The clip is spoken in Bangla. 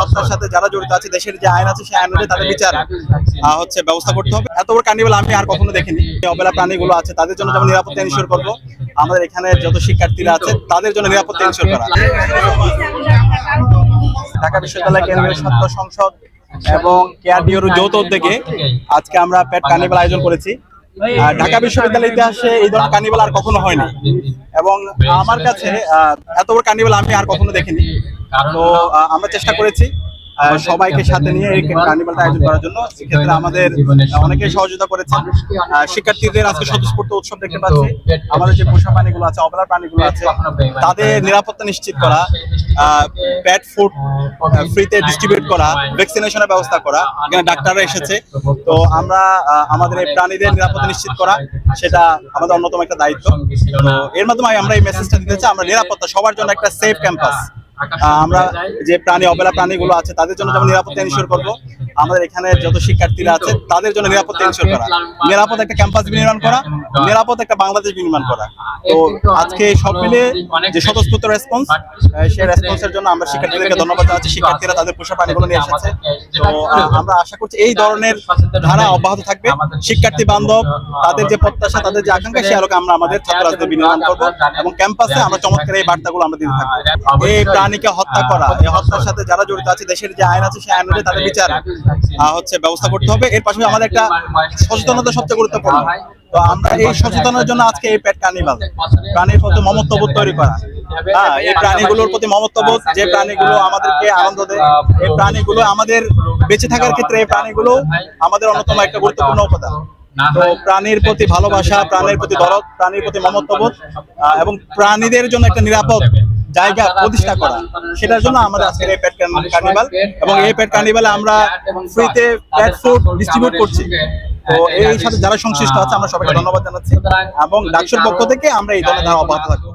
হত্যার সাথে যারা জড়িত আছে, দেশের যে আইন আছে সেই আইন অনুযায়ী তাদের বিচার ব্যবস্থা করতে হবে। এত বড় কার্নিভাল আমি আর কখনো দেখিনি। অবেলা প্রাণীগুলো আছে তাদের জন্য যেমন নিরাপত্তা এনশিওর করবো, আমাদের এখানে যত শিক্ষার্থীরা আছে তাদের জন্য নিরাপত্তা এনশিওর করা। ঢাকা বিশ্ববিদ্যালয় কেন্দ্রীয় ছাত্র সংসদ এবং কেআরডিওর যৌথ উদ্যোগে আজকে আমরা পেট কার্নিভাল আয়োজন করেছি। ঢাকা বিশ্ববিদ্যালয়ের ইতিহাসে এই ধরনের কার্নিভাল আর কখনো হয়নি এবং আমার কাছে এত বড় কার্নিভাল আমি আর কখনো দেখিনি। তো আমরা চেষ্টা করেছি সবাইকে সাথে নিয়ে এই কার্নিভালটা আয়োজন করার জন্য। এক্ষেত্রে আমাদের অনেকেই সহযোগিতা করেছেন। শিক্ষার্থীদের আজকে স্বতঃস্ফূর্ত উৎসব দেখতে পাচ্ছি। আমাদের যে পোষা প্রাণীগুলো আছে, অবলার প্রাণীগুলো আছে, তাদের নিরাপত্তা নিশ্চিত করা, পেট ফুড ফ্রিতে ডিস্ট্রিবিউট করা, ভ্যাকসিনেশনের ব্যবস্থা করা, এখানে ডাক্তাররা এসেছে। তো আমরা আমাদের এই প্রাণীদের নিরাপত্তা নিশ্চিত করা সেটা আমাদের অন্যতম একটা দায়িত্ব। তো এর মাধ্যমে আমরা এই মেসেজটা দিতে চাই, আমরা নিরাপত্তা সবার জন্য একটা সেফ ক্যাম্পাস। আমরা যে অবলা প্রাণীগুলো আছে তাদের জন্য যেমন নিরাপত্তা এনশিওর করবো, আমাদের এখানে যত শিক্ষার্থীরা আছে তাদের জন্য নিরাপত্তা এনশিওর করা, নিরাপদ একটা ক্যাম্পাস বিনির্মাণ করা, নিরাপদ একটা বাংলাদেশ বিনির্মাণ করা। তো আজকে সব মিলে যে স্বতঃস্ফূর্ত রেসপন্স, সেই রেসপন্সের জন্য আমরা শিক্ষার্থীদেরকে ধন্যবাদ জানাচ্ছি। শিক্ষার্থীরা তাদের পোষা প্রাণীগুলো নিয়ে এসেছে। তো আমরা আশা করছি এই ধরনের ধারা অব্যাহত থাকবে। শিক্ষার্থী বান্ধব তাদের যে প্রত্যাশা, তাদের যে আকাঙ্ক্ষা, সে আলোকে আমরা আমাদের ছাত্র রাজনীতি বিনির্মাণ করবো এবং ক্যাম্পাসে আমরা চমৎকার এই বার্তাগুলো আমরা দিতে থাকবো। এই প্রাণীকে হত্যা করা, এই হত্যার সাথে যারা জড়িত আছে, দেশের যে আইন আছে সেই আইন অনুযায়ী তাদের বিচার ব্যবস্থা করতে হবে। এর পাশাপাশি আমাদের একটা সচেতনতা সবচেয়ে গুরুত্বপূর্ণ। তো আমরা এই সচেতনতার জন্য আজকে এই পেট কার্নিভাল, প্রাণীর প্রতি মমত্ববোধ তৈরি করা। এই প্রাণীগুলোর প্রতি মমত্ববোধ, যে প্রাণীগুলো আমাদেরকে আনন্দ দেয়, এই প্রাণীগুলো আমাদের বেঁচে থাকার ক্ষেত্রে, এই প্রাণীগুলো আমাদের অন্যতম একটা গুরুত্বপূর্ণ উপাদান। তো প্রাণীর প্রতি ভালোবাসা, প্রাণীর প্রতি দরদ, প্রাণীর প্রতি মমত্ববোধ এবং প্রাণীদের জন্য একটা নিরাপদ জায়গা প্রতিষ্ঠা করা, সেটার জন্য আমাদের আজকের এই পেট কার্নিভাল। এবং এই পেট কার্নিভালে আমরা ফ্রিতে পেট ফুড ডিস্ট্রিবিউট করছি। তো এই সাথে যারা সংশ্লিষ্ট আছে আমরা সবাইকে ধন্যবাদ জানাচ্ছি এবং ডাকসুর পক্ষ থেকে আমরা এই ধরনের ধারা অব্যাহত থাকবো।